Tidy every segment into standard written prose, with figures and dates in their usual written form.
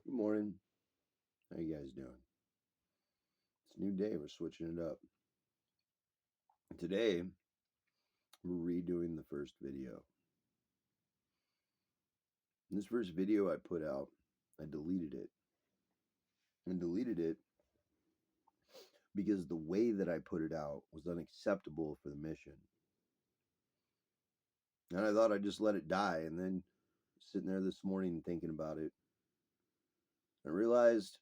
Good morning. How you guys doing? It's a new day. We're switching it up. Today, we're redoing the first video. In this first video I put out, I deleted it. And deleted it because the way that I put it out was unacceptable for the mission. And I thought I'd just let it die. And then sitting there this morning thinking about it, I realized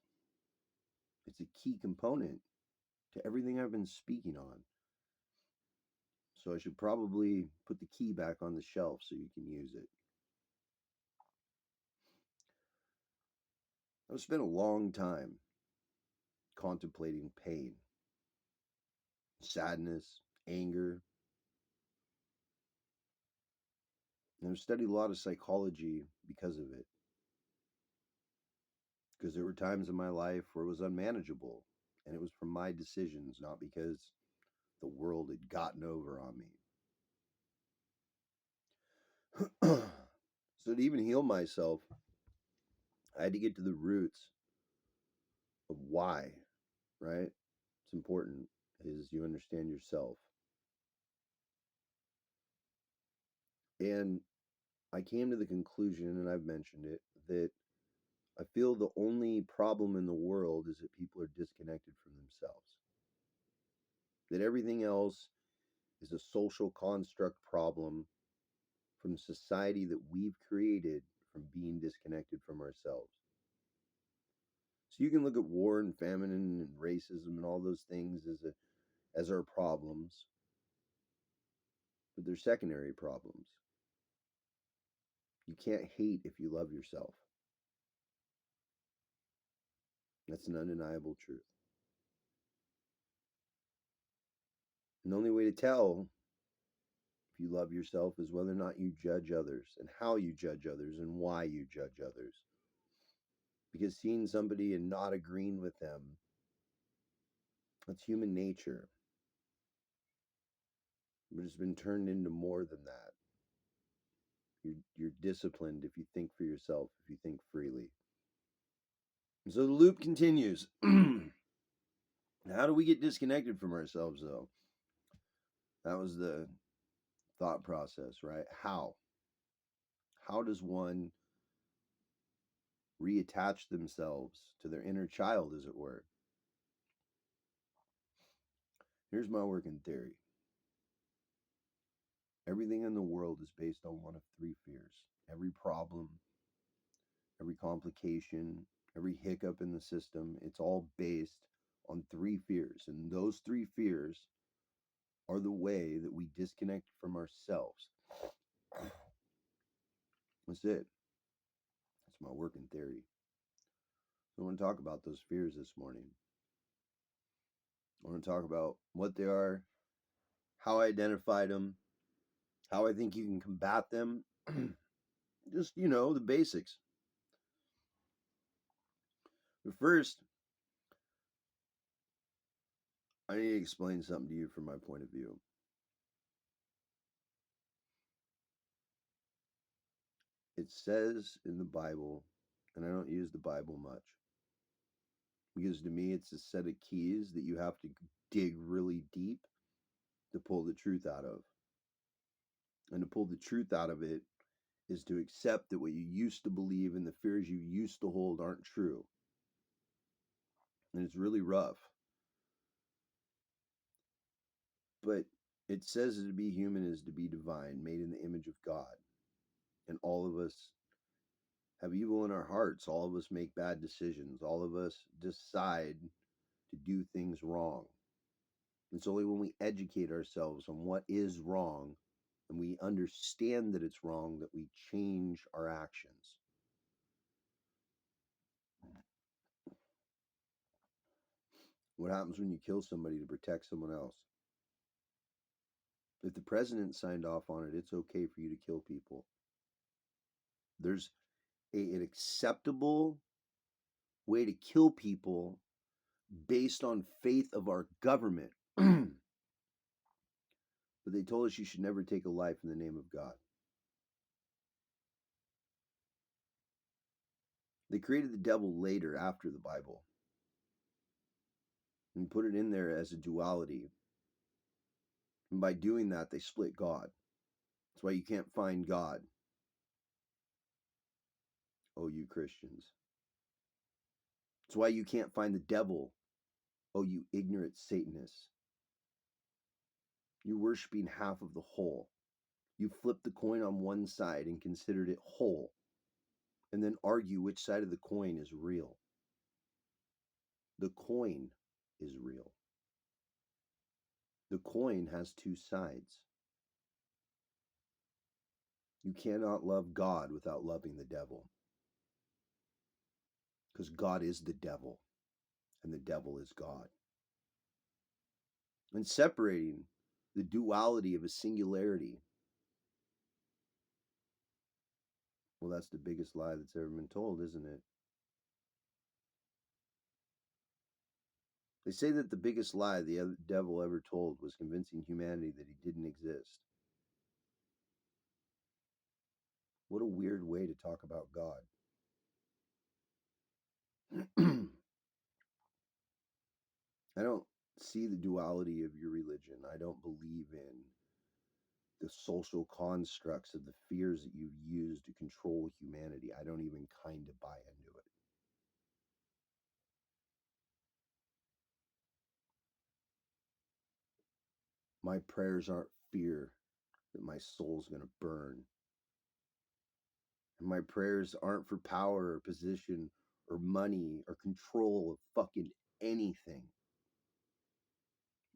it's a key component to everything I've been speaking on. So I should probably put the key back on the shelf so you can use it. I've spent a long time contemplating pain, sadness, anger. And I've studied a lot of psychology because of it. Because there were times in my life where it was unmanageable, and it was from my decisions, not because the world had gotten over on me. So to even heal myself, I had to get to the roots of why, right? It's important is you understand yourself. And I came to the conclusion, and I've mentioned it, that I feel the only problem in the world is that people are disconnected from themselves. That everything else is a social construct problem from society that we've created from being disconnected from ourselves. So you can look at war and famine and racism and all those things as our problems, but they're secondary problems. You can't hate if you love yourself. That's an undeniable truth. And the only way to tell if you love yourself is whether or not you judge others and how you judge others and why you judge others. Because seeing somebody and not agreeing with them, that's human nature. But it's been turned into more than that. You're disciplined if you think for yourself, if you think freely. And so the loop continues. How do we get disconnected from ourselves, though? That was the thought process, right? How? How does one reattach themselves to their inner child, as it were? Here's my working theory. Everything in the world is based on one of three fears. Every problem, every complication, every hiccup in the system, it's all based on three fears. And those three fears are the way that we disconnect from ourselves. That's it. That's my working theory. So I want to talk about those fears this morning. I want to talk about what they are, how I identified them, how I think you can combat them. Just, the basics. But first, I need to explain something to you from my point of view. It says in the Bible, and I don't use the Bible much, because to me it's a set of keys that you have to dig really deep to pull the truth out of. And to pull the truth out of it is to accept that what you used to believe and the fears you used to hold aren't true. And it's really rough. But it says that to be human is to be divine, made in the image of God. And all of us have evil in our hearts. All of us make bad decisions. All of us decide to do things wrong. It's only when we educate ourselves on what is wrong and we understand that it's wrong that we change our actions. What happens when you kill somebody to protect someone else? If the president signed off on it, it's okay for you to kill people. There's an acceptable way to kill people based on faith of our government. But they told us you should never take a life in the name of God. They created the devil later after the Bible and put it in there as a duality. And by doing that, they split God. That's why you can't find God, oh, you Christians. That's why you can't find the devil, oh, you ignorant Satanists. You're worshiping half of the whole. You flipped the coin on one side and considered it whole, and then argue which side of the coin is real. The coin is real. The coin has two sides. You cannot love God without loving the devil, because God is the devil and the devil is God. And separating the duality of a singularity, well, that's the biggest lie that's ever been told, isn't it? They say that the biggest lie the devil ever told was convincing humanity that he didn't exist. What a weird way to talk about God. I don't see the duality of your religion. I don't believe in the social constructs of the fears that you've used to control humanity. I don't even kind of buy into it. My prayers aren't fear that my soul's going to burn. And my prayers aren't for power or position or money or control of fucking anything.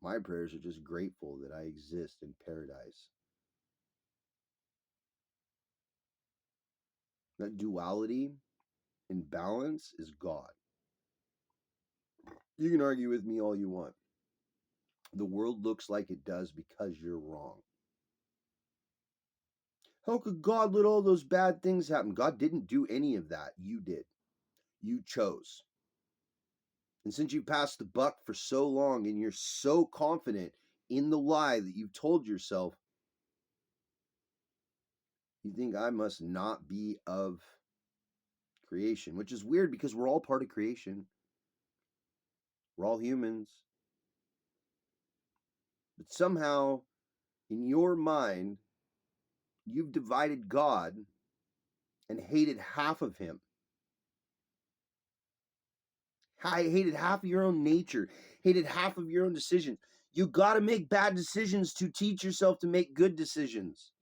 My prayers are just grateful that I exist in paradise. That duality and balance is God. You can argue with me all you want. The world looks like it does because you're wrong. How could God let all those bad things happen? God didn't do any of that. You did. You chose. And since you passed the buck for so long and you're so confident in the lie that you've told yourself, you think I must not be of creation, which is weird because we're all part of creation. We're all humans. But somehow, in your mind, you've divided God and hated half of him. I hated half of your own nature, hated half of your own decisions. You got to make bad decisions to teach yourself to make good decisions.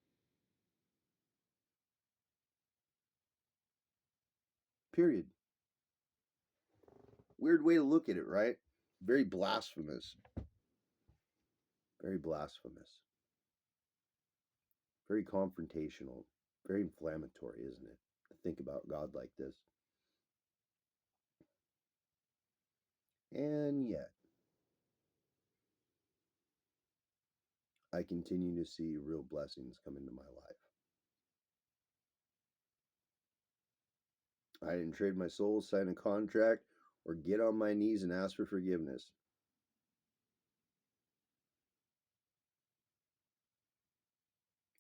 Period. Weird way to look at it, right? Very blasphemous. Very blasphemous. Very confrontational. Very inflammatory, isn't it? To think about God like this. And yet, I continue to see real blessings come into my life. I didn't trade my soul, sign a contract, or get on my knees and ask for forgiveness.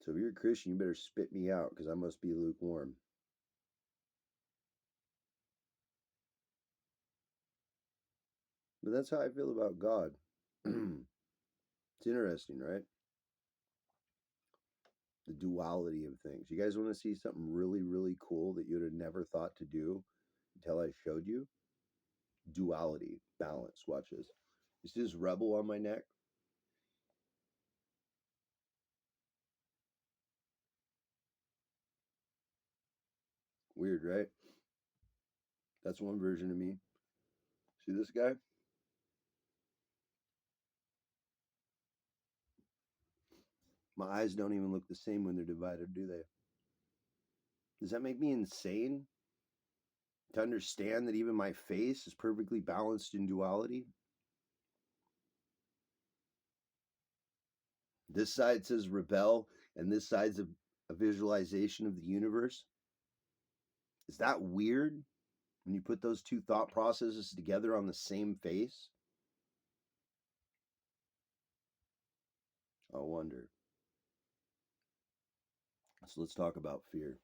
So if you're a Christian, you better spit me out because I must be lukewarm. But that's how I feel about God. It's interesting, right? The duality of things. You guys want to see something really, really cool that you'd have never thought to do until I showed you? Duality, balance. Watch this. You see this rebel on my neck? Weird, right? That's one version of me. See this guy? My eyes don't even look the same when they're divided, do they? Does that make me insane to understand that even my face is perfectly balanced in duality? This side says rebel, and this side's a visualization of the universe. Is that weird when you put those two thought processes together on the same face? I wonder. So let's talk about fear.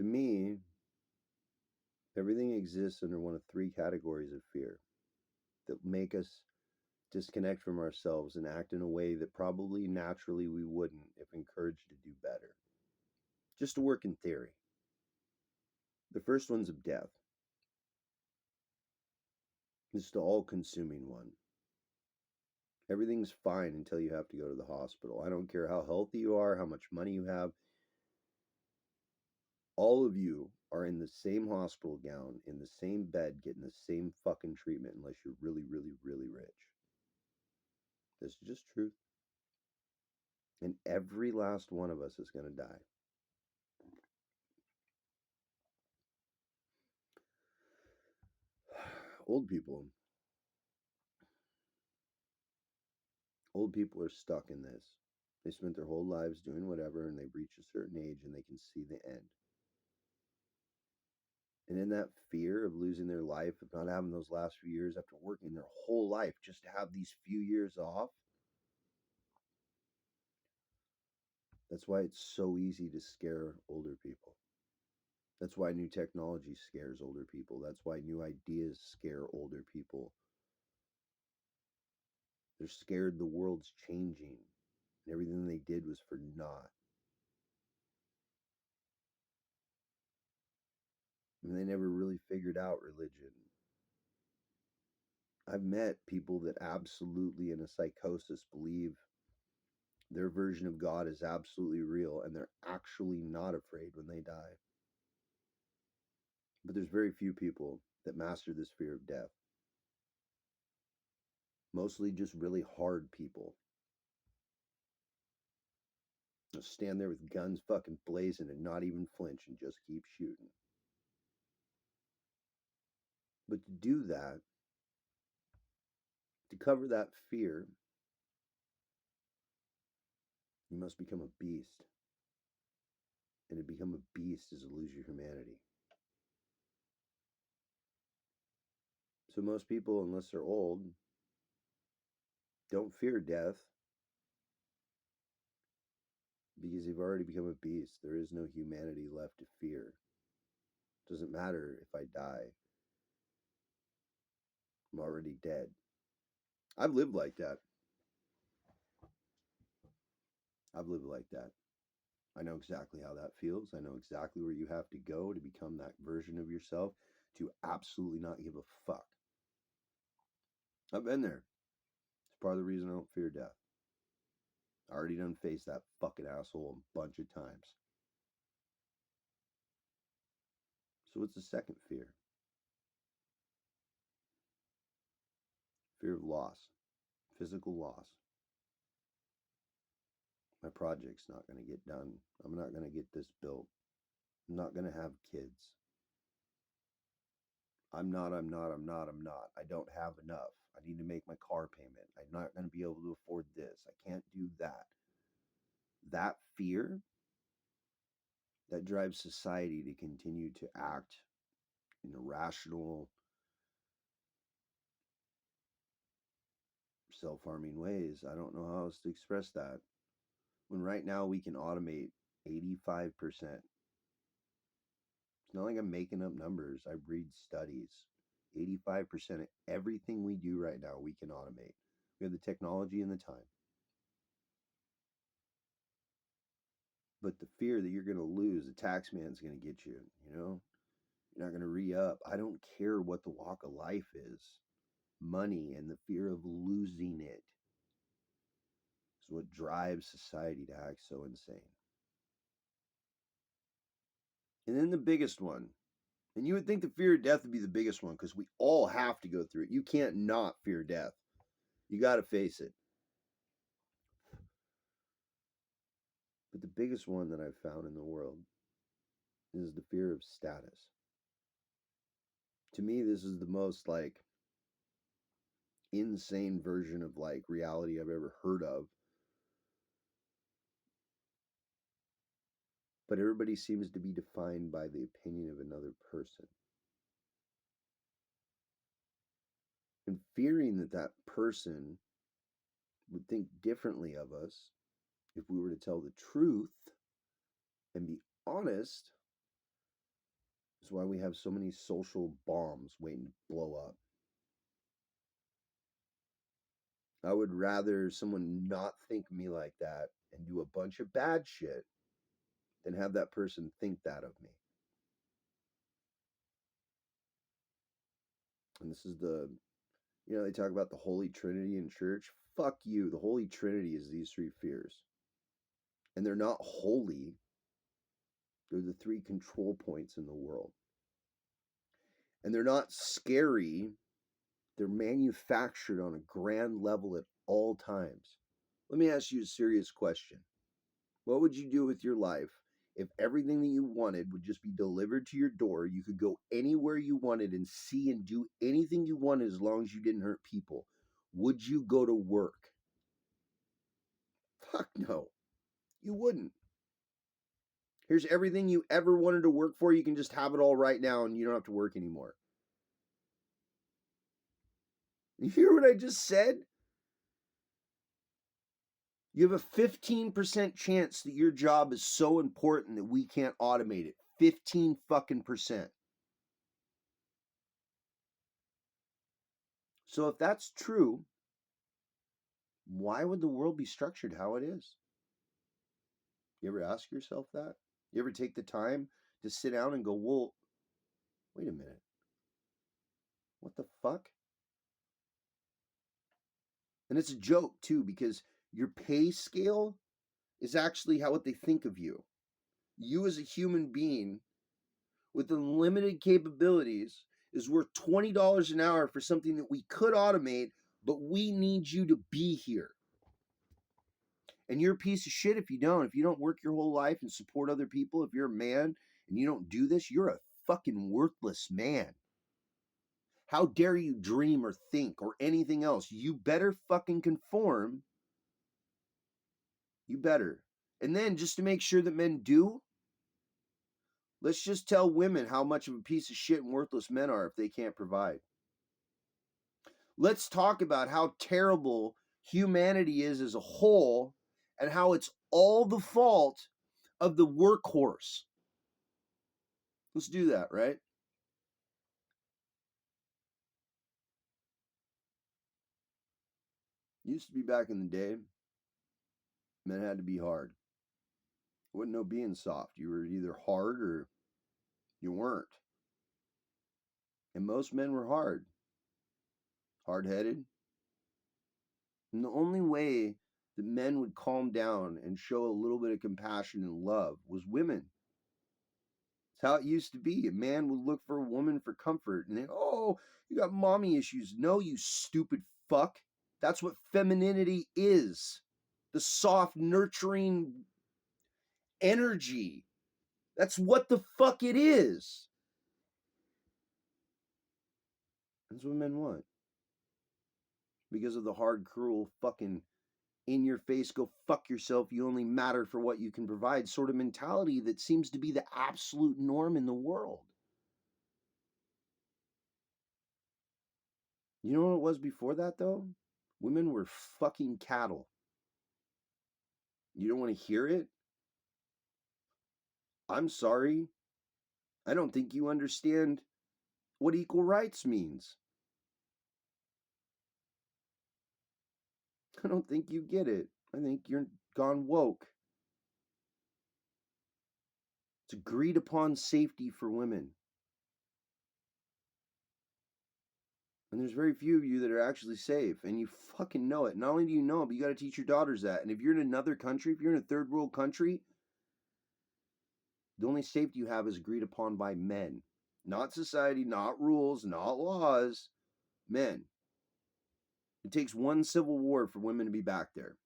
To me, everything exists under one of three categories of fear that make us disconnect from ourselves and act in a way that probably naturally we wouldn't if encouraged to do better. Just to work in theory. The first one's of death. It's the all consuming one. Everything's fine until you have to go to the hospital. I don't care how healthy you are, how much money you have. All of you are in the same hospital gown, in the same bed, getting the same fucking treatment unless you're really, really, really rich. This is just truth. And every last one of us is going to die. Old people. Old people are stuck in this. They spent their whole lives doing whatever and they've reached a certain age and they can see the end. And in that fear of losing their life, of not having those last few years after working their whole life, just to have these few years off, that's why it's so easy to scare older people. That's why new technology scares older people. That's why new ideas scare older people. They're scared the world's changing and everything they did was for naught. And they never really figured out religion. I've met people that absolutely, in a psychosis, believe their version of God is absolutely real and they're actually not afraid when they die. But there's very few people that master this fear of death. Mostly just really hard people. They'll stand there with guns fucking blazing and not even flinch and just keep shooting. But to do that, to cover that fear, you must become a beast. And to become a beast is to lose your humanity. So most people, unless they're old, don't fear death because they've already become a beast. There is no humanity left to fear. It doesn't matter if I die. I'm already dead. I've lived like that. I've lived like that. I know exactly how that feels. I know exactly where you have to go to become that version of yourself to absolutely not give a fuck. I've been there. It's part of the reason I don't fear death. I already done faced that fucking asshole a bunch of times. So what's the second fear? Fear of loss, physical loss. My project's not going to get done. I'm not going to get this built. I'm not going to have kids. I'm not. I don't have enough. I need to make my car payment. I'm not going to be able to afford this. I can't do that. That fear that drives society to continue to act in irrational, self-harming ways. I don't know how else to express that. When right now we can automate 85%. It's not like I'm making up numbers. I read studies. 85% of everything we do right now, we can automate. We have the technology and the time. But the fear that you're going to lose, the tax man's going to get you, you know? You're not going to re up. I don't care what the walk of life is. Money and the fear of losing it is what drives society to act so insane. And then the biggest one, and you would think the fear of death would be the biggest one because we all have to go through it. You can't not fear death. You got to face it. But the biggest one that I've found in the world is the fear of status. To me, this is the most like insane version of like reality I've ever heard of. But everybody seems to be defined by the opinion of another person. And fearing that that person would think differently of us if we were to tell the truth and be honest That's why we have so many social bombs waiting to blow up. I would rather someone not think me like that and do a bunch of bad shit than have that person think that of me. And this is they talk about the Holy Trinity in church. Fuck you. The Holy Trinity is these three fears. And they're not holy, they're the three control points in the world. And they're not scary, they're manufactured on a grand level at all times. Let me ask you a serious question. What would you do with your life if everything that you wanted would just be delivered to your door? You could go anywhere you wanted and see and do anything you wanted as long as you didn't hurt people. Would you go to work? Fuck no. You wouldn't. Here's everything you ever wanted to work for. You can just have it all right now and you don't have to work anymore. You hear what I just said? You have a 15% chance that your job is so important that we can't automate it. 15 fucking percent. So if that's true, why would the world be structured how it is? You ever ask yourself that? You ever take the time to sit down and go, well, wait a minute. What the fuck? And it's a joke too, because your pay scale is actually what they think of you. You as a human being with unlimited capabilities is worth $20 an hour for something that we could automate, but we need you to be here. And you're a piece of shit if you don't. If you don't work your whole life and support other people, if you're a man and you don't do this, you're a fucking worthless man. How dare you dream or think or anything else? You better fucking conform. You better. And then just to make sure that men do, let's just tell women how much of a piece of shit and worthless men are if they can't provide. Let's talk about how terrible humanity is as a whole and how it's all the fault of the workhorse. Let's do that, right? Used to be back in the day, men had to be hard. Wasn't no being soft. You were either hard or you weren't. And most men were hard headed. And the only way that men would calm down and show a little bit of compassion and love was women. It's how it used to be. A man would look for a woman for comfort and then, oh, you got mommy issues. No, you stupid fuck. That's what femininity is. The soft, nurturing energy. That's what the fuck it is. That's what men want. Because of the hard, cruel, fucking in your face, go fuck yourself, you only matter for what you can provide sort of mentality that seems to be the absolute norm in the world. You know what it was before that, though? Women were fucking cattle. You don't want to hear it? I'm sorry. I don't think you understand what equal rights means. I don't think you get it. I think you're gone woke. It's agreed upon safety for women. And there's very few of you that are actually safe, and you fucking know it. Not only do you know it, but you got to teach your daughters that. And if you're in another country, if you're in a third world country, the only safety you have is agreed upon by men. Not society, not rules, not laws. Men. It takes one civil war for women to be back there.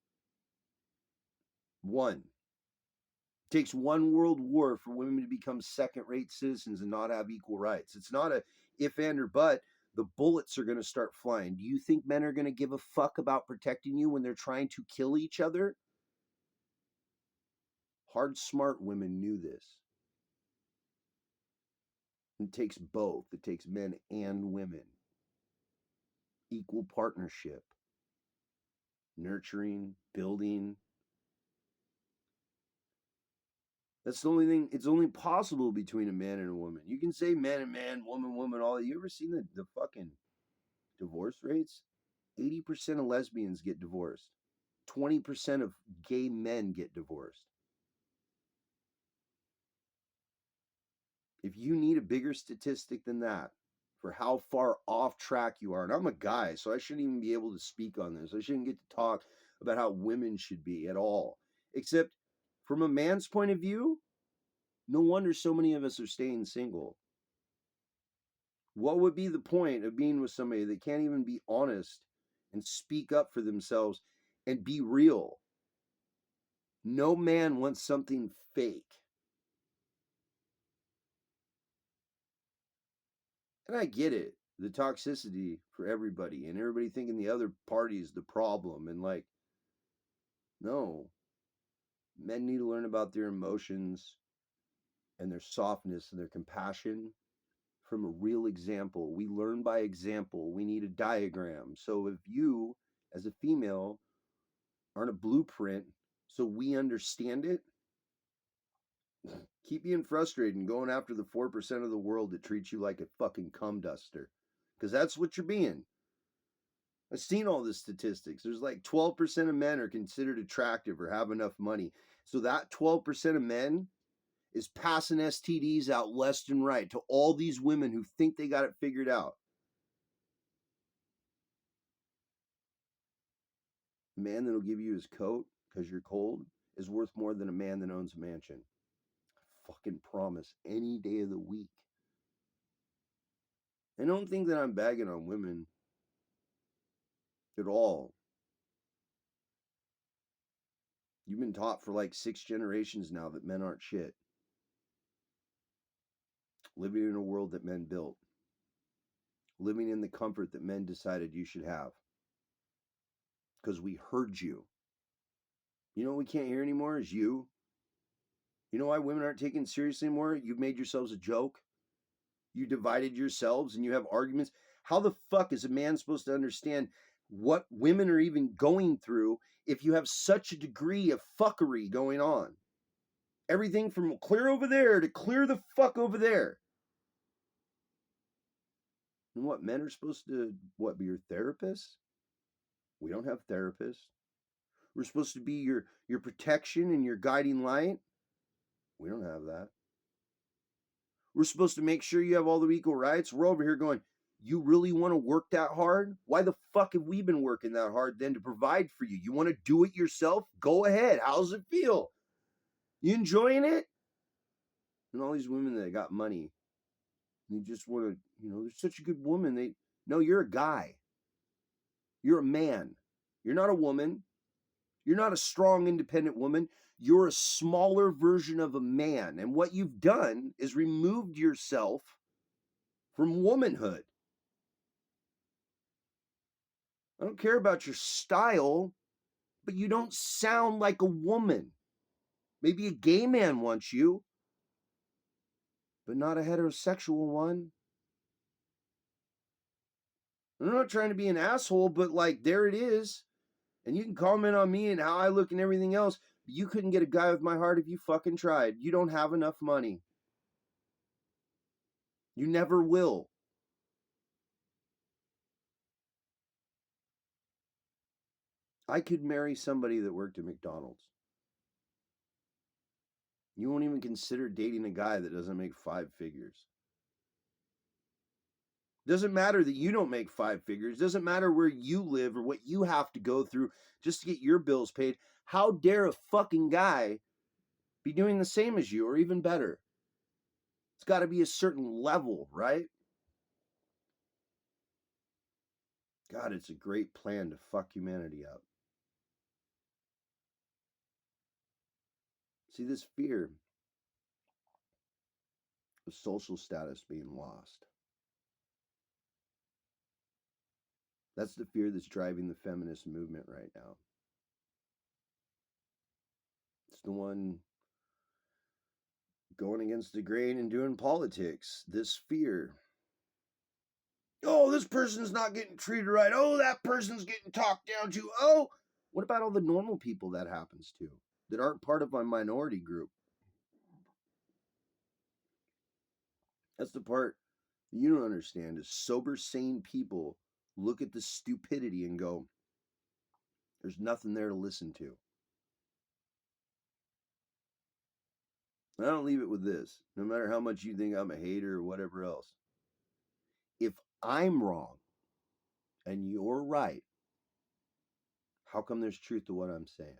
One. It takes one world war for women to become second-rate citizens and not have equal rights. It's not a if, and, or but. The bullets are going to start flying. Do you think men are going to give a fuck about protecting you when they're trying to kill each other? Hard, smart women knew this. It takes both. It takes men and women. Equal partnership. Nurturing, building. That's the only thing. It's only possible between a man and a woman. You can say man and man, woman, woman, all that. You ever seen the fucking divorce rates? 80% of lesbians get divorced. 20% of gay men get divorced. If you need a bigger statistic than that for how far off track you are, and I'm a guy, so I shouldn't even be able to speak on this. I shouldn't get to talk about how women should be at all. Except from a man's point of view, no wonder so many of us are staying single. What would be the point of being with somebody that can't even be honest and speak up for themselves and be real? No man wants something fake. And I get it, the toxicity for everybody and everybody thinking the other party is the problem. And like, no, men need to learn about their emotions and their softness and their compassion from a real example. We learn by example. We need a diagram. So if you, as a female, aren't a blueprint so we understand it, keep being frustrated and going after the 4% of the world that treats you like a fucking cum duster. Because that's what you're being. I've seen all the statistics. There's like 12% of men are considered attractive or have enough money. So that 12% of men is passing STDs out left and right to all these women who think they got it figured out. A man that'll give you his coat because you're cold is worth more than a man that owns a mansion. I fucking promise, any day of the week. I don't think that I'm bagging on women at all. You've been taught for like 6 generations now that men aren't shit. Living in a world that men built. Living in the comfort that men decided you should have. Because we heard you. You know what we can't hear anymore is you. You know why women aren't taken seriously anymore? You've made yourselves a joke. You divided yourselves and you have arguments. How the fuck is a man supposed to understand what women are even going through if you have such a degree of fuckery going on? Everything from clear over there to clear the fuck over there. And what, men are supposed to, what, be your therapists? We don't have therapists. We're supposed to be your protection and your guiding light. We don't have that. We're supposed to make sure you have all the equal rights. We're over here going, you really want to work that hard? Why the fuck have we been working that hard then to provide for you? You want to do it yourself? Go ahead. How's it feel? You enjoying it? And all these women that got money, they just want to, they're such a good woman. No, you're a guy. You're a man. You're not a woman. You're not a strong, independent woman. You're a smaller version of a man. And what you've done is removed yourself from womanhood. I don't care about your style, but you don't sound like a woman. Maybe a gay man wants you, but not a heterosexual one. I'm not trying to be an asshole, but like, there it is. And you can comment on me and how I look and everything else. But you couldn't get a guy with my heart if you fucking tried. You don't have enough money. You never will. I could marry somebody that worked at McDonald's. You won't even consider dating a guy that doesn't make 5 figures. Doesn't matter that you don't make 5 figures. Doesn't matter where you live or what you have to go through just to get your bills paid. How dare a fucking guy be doing the same as you or even better? It's got to be a certain level, right? God, it's a great plan to fuck humanity up. See, this fear of social status being lost. That's the fear that's driving the feminist movement right now. It's the one going against the grain and doing politics. This fear. Oh, this person's not getting treated right. Oh, that person's getting talked down to. Oh, what about all the normal people that happens to that aren't part of my minority group? That's the part you don't understand is sober, sane people look at the stupidity and go, there's nothing there to listen to. And I don't leave it with this, no matter how much you think I'm a hater or whatever else. If I'm wrong and you're right, how come there's truth to what I'm saying?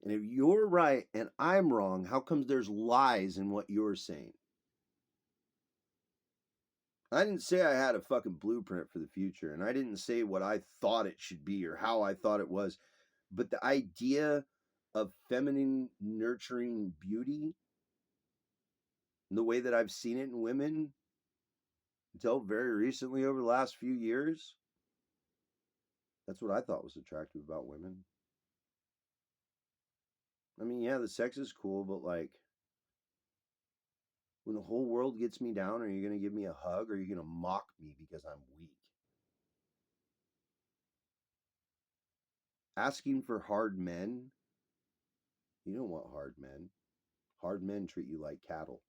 And if you're right and I'm wrong, how comes there's lies in what you're saying? I didn't say I had a fucking blueprint for the future, and I didn't say what I thought it should be or how I thought it was. But the idea of feminine nurturing beauty, the way that I've seen it in women until very recently over the last few years, that's what I thought was attractive about women. I mean, yeah, the sex is cool, but like when the whole world gets me down, are you going to give me a hug or are you going to mock me because I'm weak? Asking for hard men, you don't want hard men. Hard men treat you like cattle.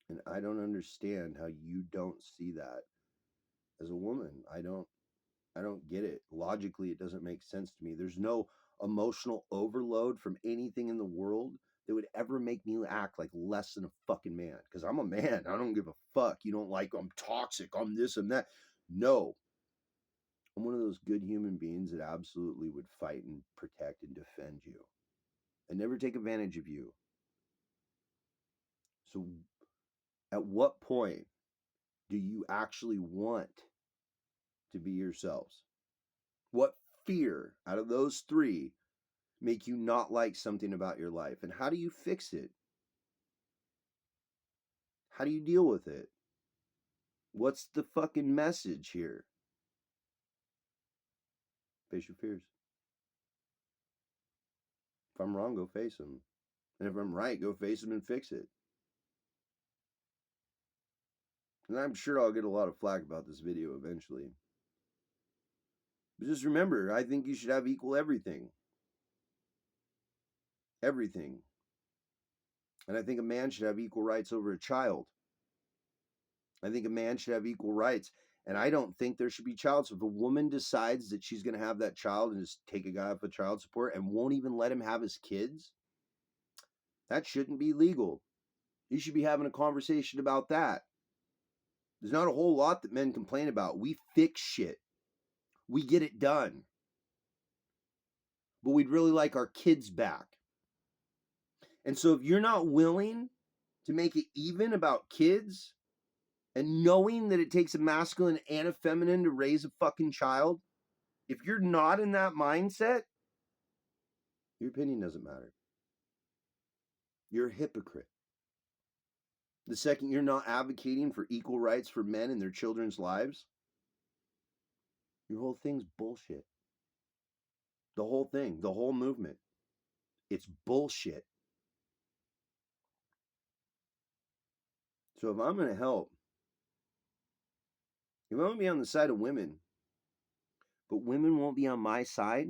And I don't understand how you don't see that as a woman. I don't get it. Logically, it doesn't make sense to me. There's no emotional overload from anything in the world that would ever make me act like less than a fucking man. Because I'm a man. I don't give a fuck. You don't like, I'm toxic, I'm this and that. No. I'm one of those good human beings that absolutely would fight and protect and defend you and never take advantage of you. So, at what point do you actually want to be yourselves? What fear out of those three make you not like something about your life? And how do you fix it? How do you deal with it? What's the fucking message here? Face your fears. If I'm wrong, go face them. And if I'm right, go face them and fix it. And I'm sure I'll get a lot of flack about this video eventually. But just remember, I think you should have equal everything. Everything. And I think a man should have equal rights over a child. I think a man should have equal rights. And I don't think there should be child support. If a woman decides that she's going to have that child and just take a guy off of child support and won't even let him have his kids, that shouldn't be legal. You should be having a conversation about that. There's not a whole lot that men complain about. We fix shit. We get it done. But we'd really like our kids back. And so if you're not willing to make it even about kids and knowing that it takes a masculine and a feminine to raise a fucking child, if you're not in that mindset, your opinion doesn't matter. You're a hypocrite. The second you're not advocating for equal rights for men in their children's lives, your whole thing's bullshit. The whole thing, the whole movement, it's bullshit. So if I'm going to help, if I'm going to be on the side of women, but women won't be on my side,